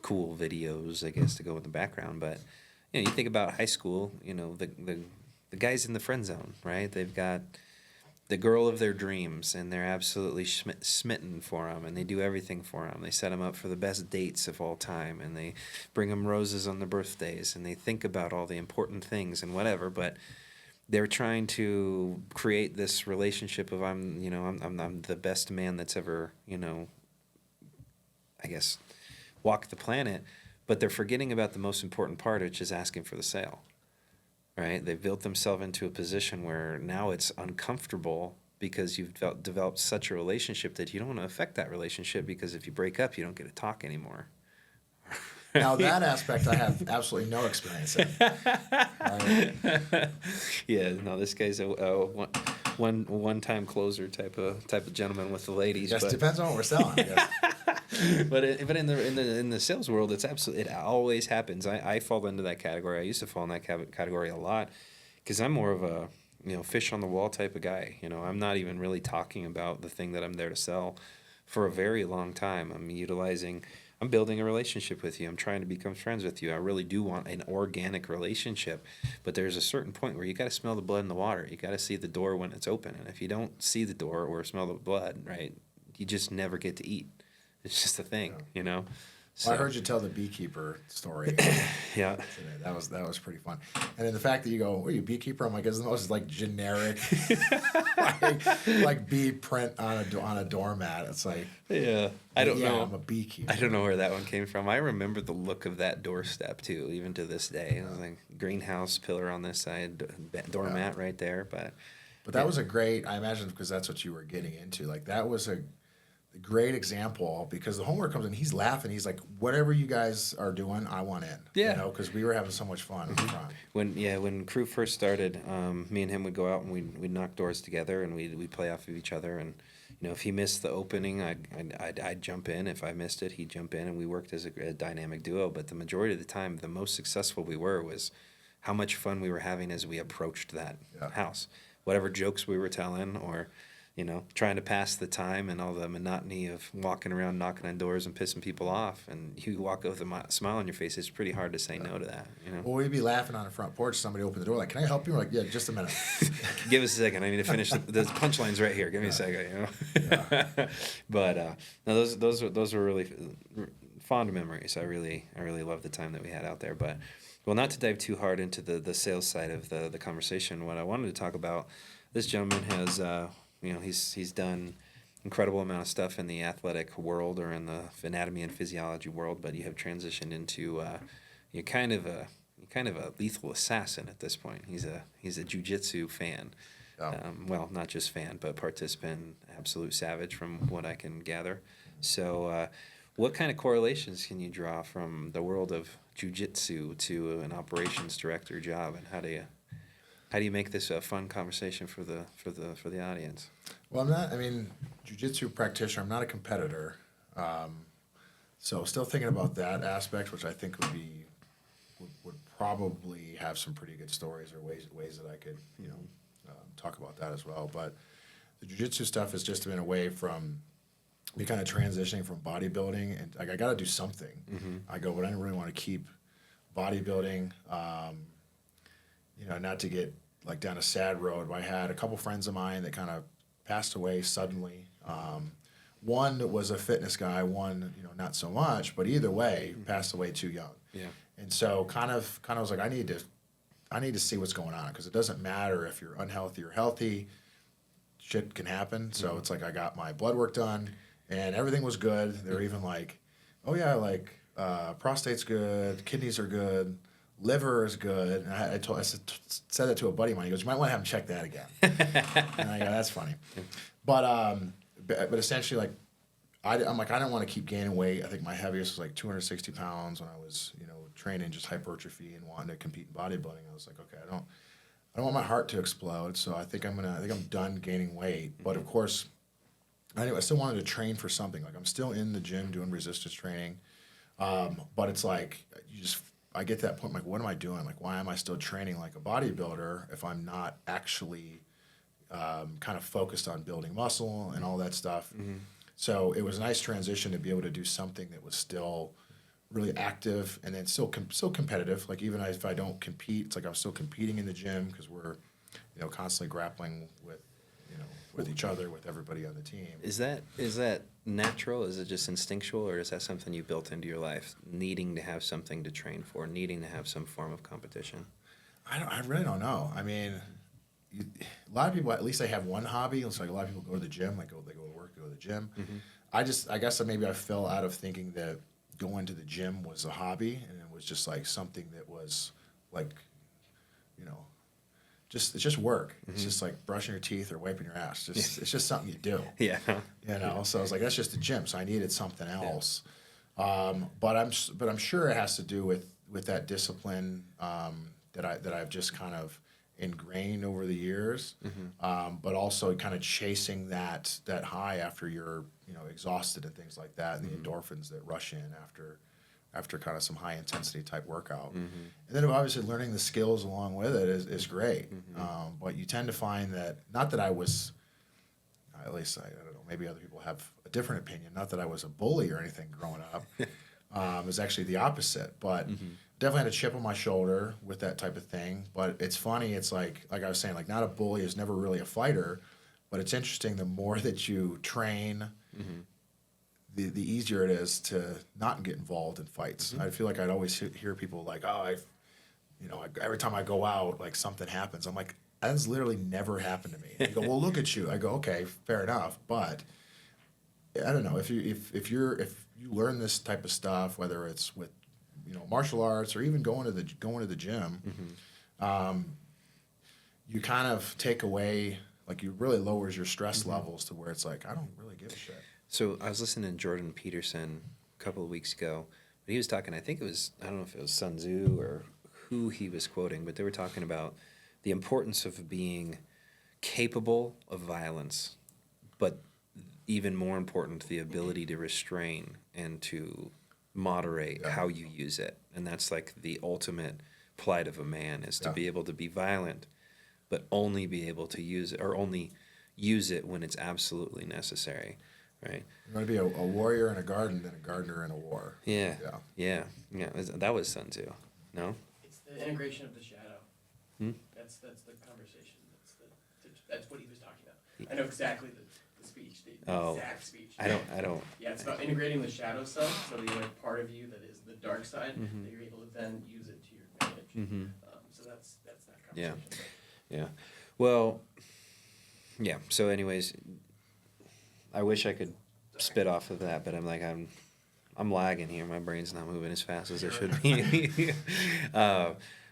cool videos, I guess, to go in the background. But, you think about high school, the guys in the friend zone, right? They've got the girl of their dreams, and they're absolutely smitten for them, and they do everything for them. They set them up for the best dates of all time, and they bring them roses on their birthdays, and they think about all the important things and whatever, but they're trying to create this relationship of I'm the best man that's ever, I guess, walked the planet, but they're forgetting about the most important part, which is asking for the sale. Right? They've built themselves into a position where now it's uncomfortable because you've developed such a relationship that you don't want to affect that relationship, because if you break up, you don't get to talk anymore. Now that aspect I have absolutely no experience in. Yeah, no, this guy's a one-time closer type of gentleman with the ladies. Yes, depends on what we're selling, I guess. But in the sales world, it always happens. I fall into that category. I used to fall in that category a lot, because I'm more of a fish on the wall type of guy. I'm not even really talking about the thing that I'm there to sell for a very long time. I'm building a relationship with you. I'm trying to become friends with you. I really do want an organic relationship, but there's a certain point where you got to smell the blood in the water. You got to see the door when it's open, and if you don't see the door or smell the blood, right, you just never get to eat. It's just a thing, So, well, I heard you tell the beekeeper story. Yeah, today. That was pretty fun. And then the fact that you go, "Are you a beekeeper?" I'm like, "It's the most like generic, like bee print on a doormat." It's like, yeah, I don't know. I'm a beekeeper. I don't know where that one came from. I remember the look of that doorstep too, even to this day. It was like greenhouse pillar on this side, doormat right there. But that was a great. I imagine because that's what you were getting into. Like that was great example because the homework comes in, he's laughing. He's like, whatever you guys are doing, I want in. Yeah. You know, because we were having so much fun. When crew first started, me and him would go out and we'd knock doors together and we'd play off of each other. And if he missed the opening, I'd jump in. If I missed it, he'd jump in, and we worked as a dynamic duo. But the majority of the time, the most successful we were was how much fun we were having as we approached that house. Whatever jokes we were telling, or trying to pass the time and all the monotony of walking around knocking on doors and pissing people off, and you walk out with a smile on your face, it's pretty hard to say no to that. Well, we'd be laughing on the front porch. Somebody opened the door, like, "Can I help you?" We're like, "Yeah, just a minute." Give us a second. I need to finish. The punchline's right here. Give me a second. But no, those were really fond memories. I really love the time that we had out there. But well, not to dive too hard into the sales side of the conversation. What I wanted to talk about, this gentleman has. He's done incredible amount of stuff in the athletic world or in the anatomy and physiology world, but you have transitioned into you're kind of a lethal assassin at this point. He's a jiu-jitsu fan. Oh. Well, not just fan, but participant, absolute savage from what I can gather. So what kind of correlations can you draw from the world of jiu-jitsu to an operations director job, and how do you make this a fun conversation for the audience? Well, jiu-jitsu practitioner. I'm not a competitor, so still thinking about that aspect, which I think would probably have some pretty good stories or ways that I could talk about that as well. But the jiu-jitsu stuff has just been away from me, kind of transitioning from bodybuilding, and like I got to do something. Mm-hmm. I go, but I don't really want to keep bodybuilding. Not to get like down a sad road. I had a couple friends of mine that kind of passed away suddenly. One was a fitness guy, one, not so much, but either way, passed away too young. Yeah. And so kind of was like, I need to see what's going on, because it doesn't matter if you're unhealthy or healthy, shit can happen. So it's like I got my blood work done and everything was good. They were even like, oh yeah, like prostate's good, kidneys are good, liver is good. And I said that to a buddy of mine. He goes, you might want to have him check that again. And I go, that's funny. But essentially, like, I'm like, I don't want to keep gaining weight. I think my heaviest was like 260 pounds when I was, training just hypertrophy and wanting to compete in bodybuilding. I was like, okay, I don't want my heart to explode. So I think I'm done gaining weight. But of course, I still wanted to train for something. Like, I'm still in the gym doing resistance training. But it's like, I get to that point, like, what am I doing? Like, why am I still training like a bodybuilder if I'm not actually kind of focused on building muscle and all that stuff? Mm-hmm. So it was a nice transition to be able to do something that was still really active and then still competitive. Like, even if I don't compete, it's like I'm still competing in the gym, because we're, constantly grappling with each other, with everybody on the team. Is that natural? Is it just instinctual, or is that something you built into your life, needing to have something to train for, needing to have some form of competition? I really don't know. I mean, a lot of people, at least they have one hobby. It's like a lot of people go to the gym, like they go to work, go to the gym. Mm-hmm. I guess that maybe I fell out of thinking that going to the gym was a hobby, and it was just like something that was like, it's just work. Mm-hmm. It's just like brushing your teeth or wiping your ass. It's just something you do. Yeah. So I was like, that's just the gym. So I needed something else. Yeah. But I'm sure it has to do with that discipline that I've just kind of ingrained over the years. Mm-hmm. But also kind of chasing that high after you're exhausted and things like that, and the endorphins that rush in after kind of some high intensity type workout. Mm-hmm. And then obviously learning the skills along with it is great. Mm-hmm. But you tend to find that, not that I was, at least I don't know, maybe other people have a different opinion, not that I was a bully or anything growing up. It was actually the opposite, but definitely had a chip on my shoulder with that type of thing. But it's funny, it's like I was saying, like, not a bully is never really a fighter, but it's interesting, the more that you train, the easier it is to not get involved in fights. Mm-hmm. I feel like I'd always hear people like, oh, every time I go out, like, something happens. I'm like, that has literally never happened to me. They go, well, look at you. I go, okay, fair enough, but I don't know, if you learn this type of stuff, whether it's with martial arts or even going to the gym, you kind of take away, like, you really lowers your stress levels to where it's like, I don't really give a shit. So I was listening to Jordan Peterson a couple of weeks ago, but he was talking, I think it was, I don't know if it was Sun Tzu or who he was quoting, but they were talking about the importance of being capable of violence, but even more important, the ability to restrain and to moderate how you use it. And that's like the ultimate plight of a man, is to be able to be violent, but only be able to use it, or only use it when it's absolutely necessary, right? You want to be a warrior in a garden than a gardener in a war. Yeah. That was Sun Tzu, no? It's the integration of the shadow. Hmm? That's the conversation. That's what he was talking about. I know exactly the speech, the exact speech. I don't. Yeah, it's about integrating the shadow self, so the other part of you that is the dark side, that you're able to then use it to your advantage. Mm-hmm. So that's that conversation. Yeah. Well, yeah. So anyways, I wish I could spit off of that, but I'm lagging here. My brain's not moving as fast as it should be.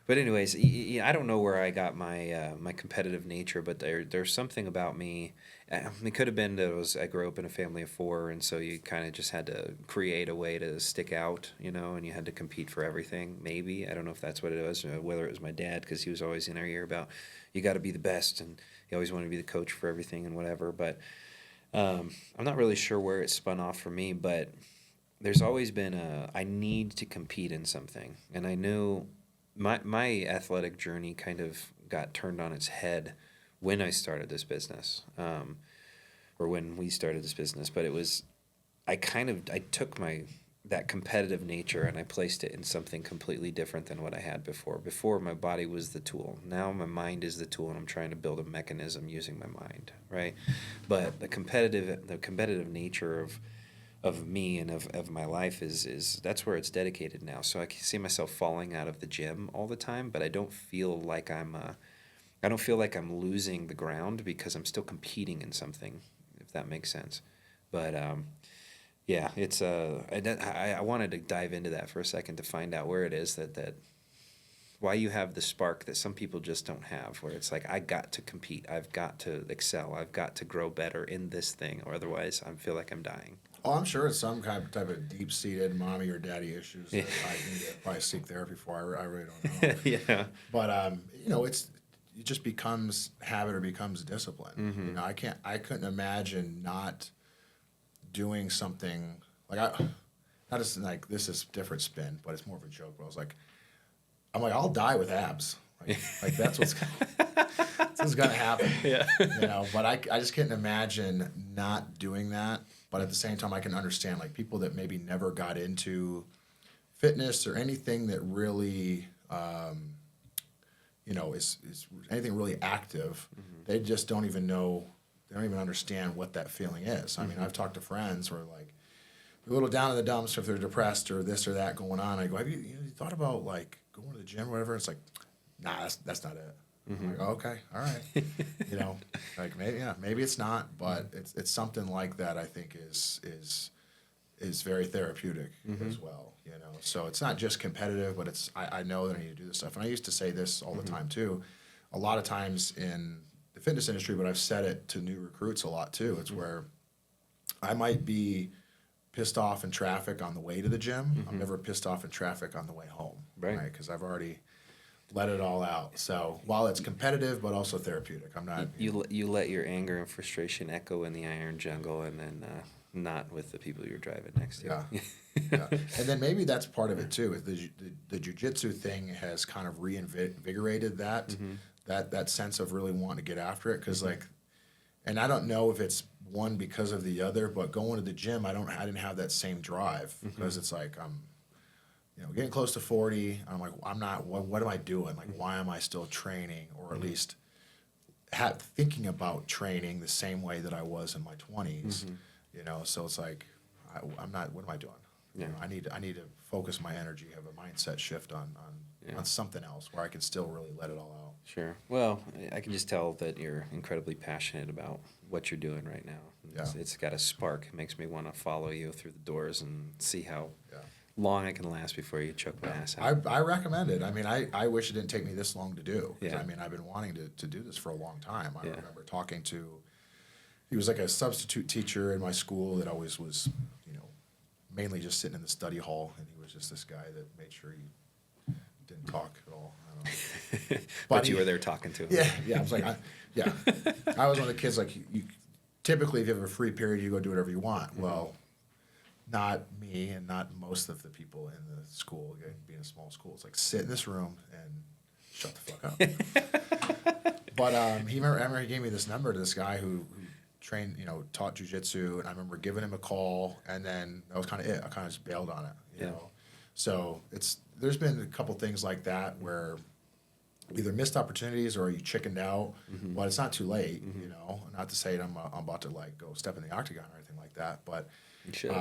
But anyways, I don't know where I got my my competitive nature, but there's something about me. It could have been that I grew up in a family of 4, and so you kind of just had to create a way to stick out, and you had to compete for everything. Maybe, I don't know if that's what it was, whether it was my dad, because he was always in our ear about you got to be the best, and he always wanted to be the coach for everything and whatever. But I'm not really sure where it spun off for me, but there's always been I need to compete in something, and I knew my athletic journey kind of got turned on its head when I started this business, or when we started this business. But it was, I took that competitive nature and I placed it in something completely different than what I had before. Before, my body was the tool. Now my mind is the tool, and I'm trying to build a mechanism using my mind, right? But the competitive nature of me and of my life is that's where it's dedicated now. So I can see myself falling out of the gym all the time, but I don't feel like I'm losing the ground, because I'm still competing in something, if that makes sense. But yeah, it's I wanted to dive into that for a second to find out where it is that why you have the spark that some people just don't have, where it's like, I got to compete, I've got to excel, I've got to grow better in this thing, or otherwise I feel like I'm dying. Oh, I'm sure it's some kind of type of deep-seated mommy or daddy issues that I need to probably seek therapy for. I really don't know. Yeah. But it just becomes habit or becomes discipline. Mm-hmm. I couldn't imagine not doing something like not just like, this is different spin, but it's more of a joke. But I'm like, I'll die with abs. Like that's what's gonna happen. Yeah. But I just couldn't imagine not doing that. But at the same time, I can understand like people that maybe never got into fitness or anything that really, is anything really active. Mm-hmm. They just don't even know. They don't even understand what that feeling is. I mean, I've talked to friends who are like a little down in the dumps if they're depressed or this or that going on. I go, have you thought about like going to the gym or whatever? It's like, nah, that's not it. Mm-hmm. I'm like, oh, okay, all right. Like maybe it's not, but it's something like that. I think is very therapeutic as well. So it's not just competitive, but it's I know that I need to do this stuff. And I used to say this all the time too. A lot of times in the fitness industry, but I've said it to new recruits a lot too. It's where I might be pissed off in traffic on the way to the gym. I'm never pissed off in traffic on the way home, right? Because I've already let it all out. So while it's competitive, but also therapeutic, I'm not. You let your anger and frustration echo in the iron jungle, and then not with the people you're driving next to. Yeah. Yeah. And then maybe that's part of it too. Is the jujitsu thing has kind of reinvigorated that that sense of really wanting to get after it. Because and I don't know if it's one because of the other, but going to the gym, I didn't have that same drive, because it's like I'm getting close to 40. I'm like, I'm not. What am I doing? Like, why am I still training, or at least thinking about training the same way that I was in my 20s? So it's like, I'm not. What am I doing? Yeah. I need to focus my energy, have a mindset shift on something else where I can still really let it all out. Sure. Well, I can just tell that you're incredibly passionate about what you're doing right now. It's got a spark. It makes me want to follow you through the doors and see how long I can last before you choke my ass out. I recommend it. I mean, I wish it didn't take me this long to do. Yeah. I mean, I've been wanting to do this for a long time. I remember talking to he was like a substitute teacher in my school that always was, mainly just sitting in the study hall, and he was just this guy that made sure you didn't talk at all. I don't know. But you were there talking to him. Yeah. I was like, I was one of the kids like you. Typically, if you have a free period, you go do whatever you want. Mm-hmm. Well, not me, and not most of the people in the school. Again, being a small school, it's like sit in this room and shut the fuck up. But I remember he gave me this number to this guy who trained, taught jujitsu, and I remember giving him a call, and then that was kind of it. I kind of just bailed on it, you know. So there's been a couple things like that where either missed opportunities or you chickened out. Mm-hmm. But it's not too late, Not to say that I'm about to like go step in the octagon or anything like that, but. You should.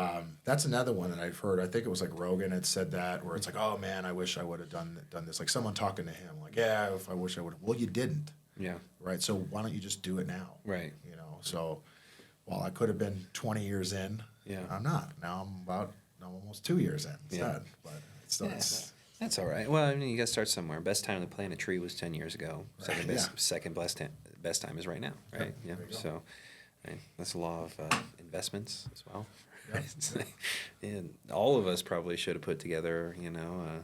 That's another one that I've heard. I think it was like Rogan had said that, where it's like, oh man, I wish I would have done this. Like someone talking to him, like, yeah, if I wish I would have. Well, you didn't. Yeah. Right. So why don't you just do it now? Right. So, well, I could have been 20 years in. Yeah. I'm not. Now I'm almost 2 years in instead. But it's That's all right. Well, I mean, you got to start somewhere. Best time to plant a tree was 10 years ago. Second best time is right now, right? Yeah. So, right, that's the law of investments as well. Yep. And all of us probably should have put together, a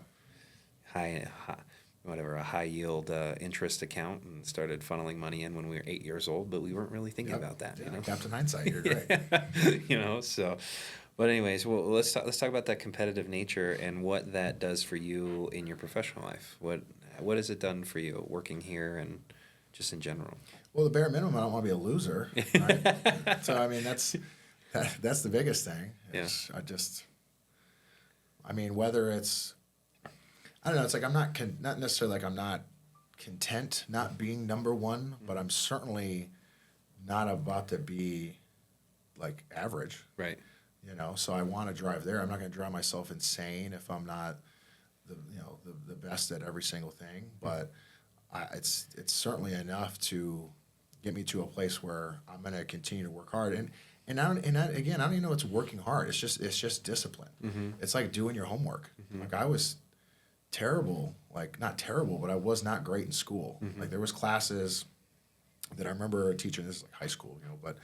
high yield interest account and started funneling money in when we were 8 years old, but we weren't really thinking about that. Yeah, Captain Hindsight, you're great. So. But anyways, well, let's talk about that competitive nature and what that does for you in your professional life. What has it done for you working here and just in general? Well, the bare minimum, I don't want to be a loser. Right? So I mean, that's the biggest thing. Whether it's, I don't know. It's like I'm not necessarily like I'm not content not being number one, but I'm certainly not about to be like average. Right. So I want to drive there. I'm not going to drive myself insane if I'm not the best at every single thing. But it's certainly enough to get me to a place where I'm going to continue to work hard. And I don't even know it's working hard. It's just discipline. Mm-hmm. It's like doing your homework. Mm-hmm. Like I was terrible, like not terrible, but I was not great in school. Mm-hmm. Like there was classes that I remember teaching. This is like high school, but.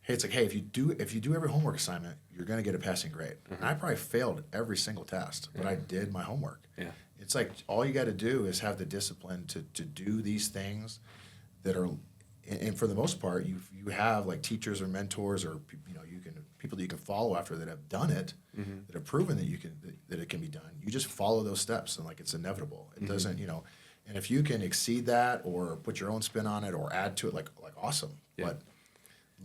Hey, it's like, hey, if you do every homework assignment, you're going to get a passing grade. Mm-hmm. And I probably failed every single test, but I did my homework. Yeah. It's like all you got to do is have the discipline to do these things that are, and for the most part, you have like teachers or mentors or people that you can follow after that have done it, Mm-hmm. that have proven that it can be done. You just follow those steps and like it's inevitable. It doesn't, and if you can exceed that or put your own spin on it or add to it, like awesome. Yeah. But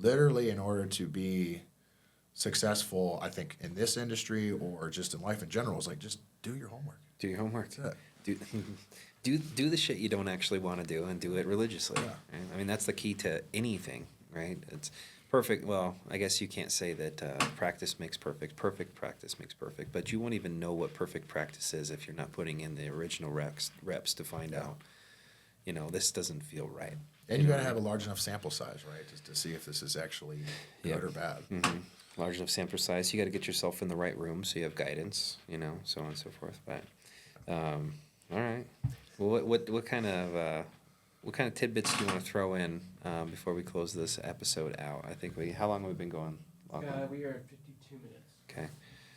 literally, in order to be successful, I think in this industry or just in life in general, is like just do your homework. Do your homework. That's it. Do the shit you don't actually want to do and do it religiously. Yeah. Right? I mean, that's the key to anything, right? It's perfect. Well, I guess you can't say that practice makes perfect. Perfect practice makes perfect. But you won't even know what perfect practice is if you're not putting in the original reps to find out, this doesn't feel right. And you got to have a large enough sample size, right, just to see if this is actually good or bad. Mm-hmm. Large enough sample size. You got to get yourself in the right room so you have guidance, so on and so forth. But all right. Well, what kind of tidbits do you want to throw in before we close this episode out? I think how long have we been going? We are at 52 minutes. Okay.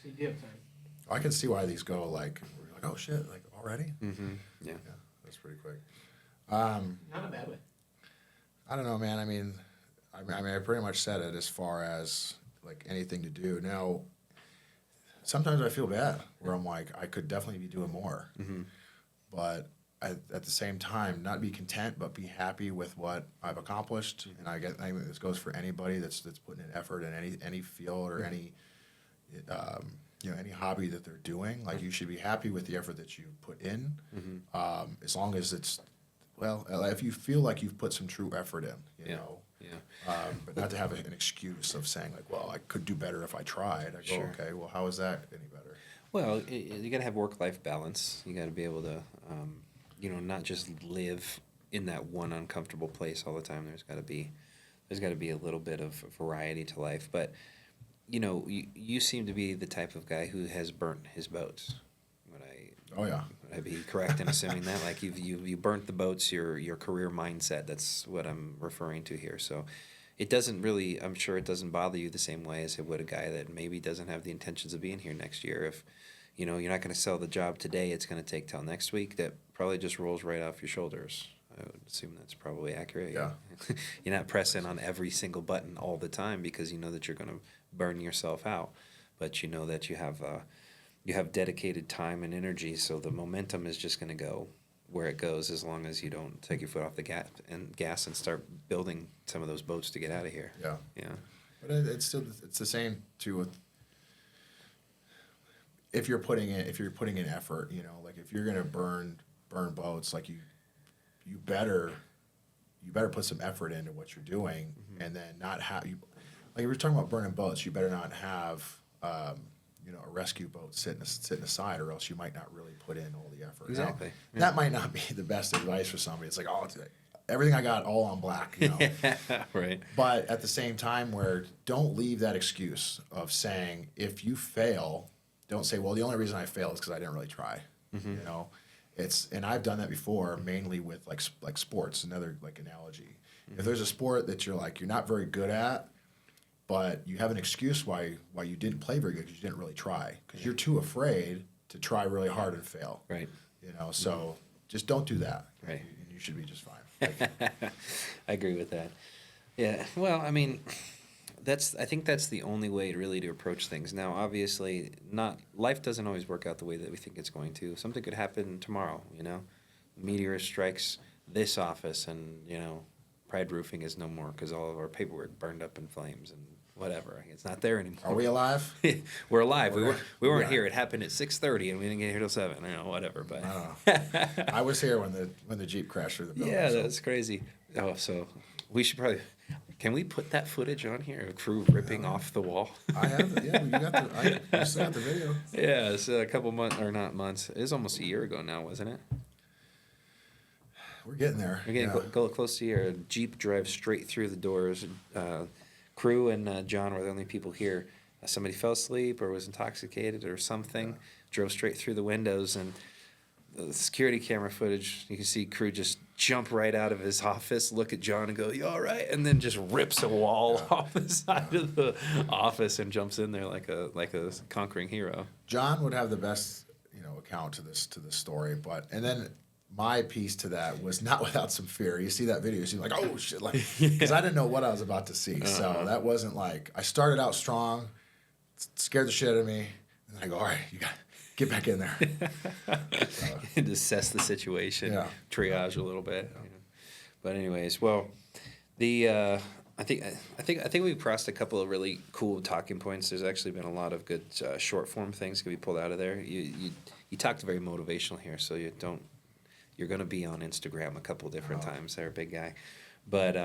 So you do have time. I can see why these go like we're like, oh shit, like already. Mm-hmm. Yeah. That's pretty quick. Not a bad way. I don't know, man. I mean, I pretty much said it as far as like anything to do. Now, sometimes I feel bad where I'm like, I could definitely be doing more, but at the same time, not be content, but be happy with what I've accomplished. And I mean, this goes for anybody that's putting in effort in any field or any hobby that they're doing. Like you should be happy with the effort that you put in, as long as it's. Well, if you feel like you've put some true effort in, you know. Yeah. But not to have an excuse of saying like, well, I could do better if I tried. I go, okay, well, how is that any better? Well, you got to have work-life balance. You got to be able to, not just live in that one uncomfortable place all the time. There's got to be a little bit of variety to life. But, you seem to be the type of guy who has burnt his boats. Oh yeah. Would I be correct in assuming that? Like you burnt the boats, your career mindset. That's what I'm referring to here. So, it doesn't really, I'm sure it doesn't bother you the same way as it would a guy that maybe doesn't have the intentions of being here next year. If, you know, you're not going to sell the job today, it's going to take till next week. That probably just rolls right off your shoulders. I would assume that's probably accurate. Yeah. You're not pressing on every single button all the time because you know that you're going to burn yourself out, but you know that you have dedicated time and energy, so the momentum is just going to go where it goes as long as you don't take your foot off the gas and start building some of those boats to get out of here. Yeah. Yeah. But it's the same too with if you're putting in effort, you know, like if you're gonna burn boats, like you better put some effort into what you're doing, and then not have you like if we're talking about burning boats, you better not have you know, a rescue boat sitting aside, or else you might not really put in all the effort. Exactly. Now, that might not be the best advice for somebody. It's like, oh, everything I got all on black, you know. Right. But at the same time, where don't leave that excuse of saying if you fail, don't say, well, the only reason I failed is because I didn't really try. You know, and I've done that before, mainly with like sports. Another like analogy. If there's a sport that you're not very good at, but you have an excuse why you didn't play very good because you didn't really try, because you're too afraid to try really hard and fail. Right. You know, so just don't do that. Right. And you should be just fine. I agree with that. Yeah. Well, I mean, I think that's the only way really to approach things. Now, obviously, life doesn't always work out the way that we think it's going to. Something could happen tomorrow, you know. A meteor strikes this office and, you know, Pride Roofing is no more because all of our paperwork burned up in flames and whatever. It's not there anymore. Are we alive? We're alive. We weren't Yeah. here. It happened at 6:30 and we didn't get here till 7. You know, whatever. But I was here when the Jeep crashed through the building. yeah, so. that's crazy. Oh, so we should probably. Can we put that footage on here? A crew ripping off the wall. I have it. Yeah, you still got the video. Yeah, it's a couple months, or not months. It was almost a year ago now, wasn't it? We're getting there. We're getting close to a year. A Jeep drives straight through the doors. Crew and John were the only people here. Somebody fell asleep or was intoxicated or something. Drove straight through the windows, and the security camera footage, you can see Crew just jump right out of his office, look at John and go, "You all right?" And then just rips a wall off the side of the office and jumps in there like a conquering hero. John would have the best, account to this story, and then my piece to that was not without some fear. You see that video, you're like, oh shit, like, because I didn't know what I was about to see. So that wasn't like, I started out strong, scared the shit out of me, and then I go, all right, you got get back in there. And assess the situation, triage a little bit. But anyways, well, I think we've crossed a couple of really cool talking points. There's actually been a lot of good short form things can be pulled out of there. You talked very motivational here, so you're going to be on Instagram a couple different times there, big guy. But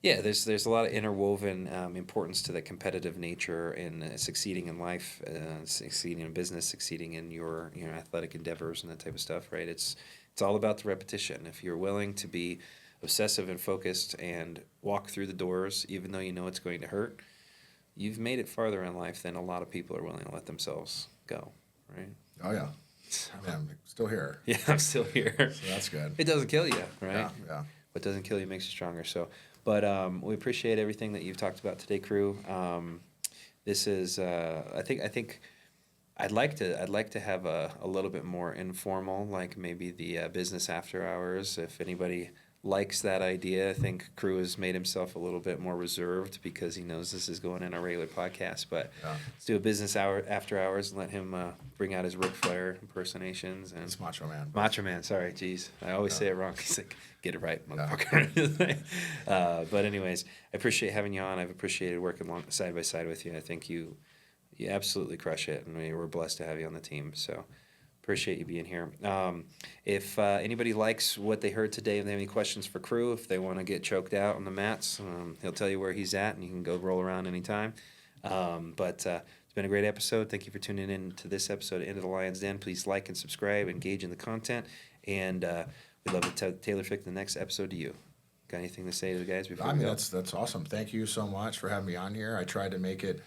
there's a lot of interwoven importance to the competitive nature in succeeding in life, succeeding in business, succeeding in your athletic endeavors and that type of stuff, right? It's all about the repetition. If you're willing to be obsessive and focused and walk through the doors, even though you know it's going to hurt, you've made it farther in life than a lot of people are willing to let themselves go, right? Oh, yeah. I mean, I'm still here. Yeah, I'm still here. So that's good. It doesn't kill you, right? Yeah. What doesn't kill you makes you stronger. So, but we appreciate everything that you've talked about today, Crew. This is, I think, I'd like to have a little bit more informal, like maybe the business after hours. If anybody likes that idea, I think Crew has made himself a little bit more reserved because he knows this is going in our regular podcast. But let's do a business hour after hours and let him bring out his Ric Flair impersonations. And It's Macho Man. Macho Man, sorry, geez. I always say it wrong. He's like, get it right, motherfucker. But anyways, I appreciate having you on. I've appreciated working side by side with you. I think you absolutely crush it, and we're blessed to have you on the team. So appreciate you being here. If anybody likes what they heard today and they have any questions for Crew, if they want to get choked out on the mats, he'll tell you where he's at, and you can go roll around anytime. But it's been a great episode. Thank you for tuning in to this episode of Into the Lion's Den. Please like and subscribe, engage in the content, and we'd love to tailor fit the next episode to you. Got anything to say to the guys before we go? That's awesome. Thank you so much for having me on here. I tried to make it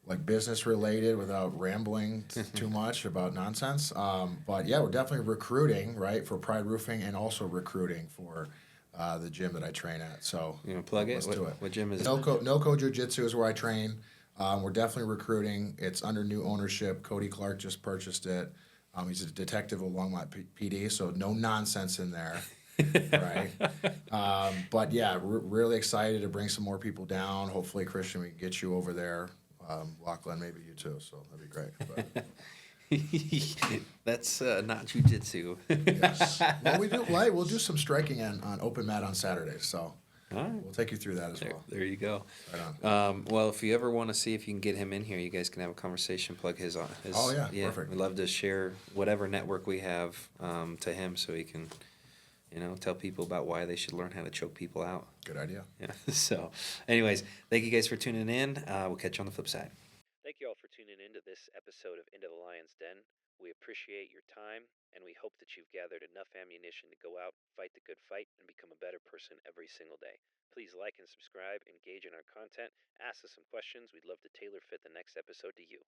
like business related without rambling too much about nonsense. But yeah, we're definitely recruiting, right, for Pride Roofing, and also recruiting for the gym that I train at. So You want to plug it? let's do it. What gym is it? No Jiu-Jitsu is where I train. We're definitely recruiting. It's under new ownership. Cody Clark just purchased it. He's a detective along my PD, so no nonsense in there, right? But yeah, really excited to bring some more people down. Hopefully, Christian, we can get you over there. Lachlan, maybe you too. So that'd be great. But, That's not jujitsu. yes. Well, we'll do some striking on open mat on Saturdays. So All right. we'll take you through that as well. There you go. Right on. Well, if you ever want to see if you can get him in here, you guys can have a conversation. Plug his on. Oh, yeah, perfect. We'd love to share whatever network we have to him, so he can, tell people about why they should learn how to choke people out. Good idea. Yeah. So, anyways, thank you guys for tuning in. We'll catch you on the flip side. Thank you all for tuning in to this episode of Into the Lion's Den. We appreciate your time, and we hope that you've gathered enough ammunition to go out, fight the good fight, and become a better person every single day. Please like and subscribe, engage in our content, ask us some questions. We'd love to tailor fit the next episode to you.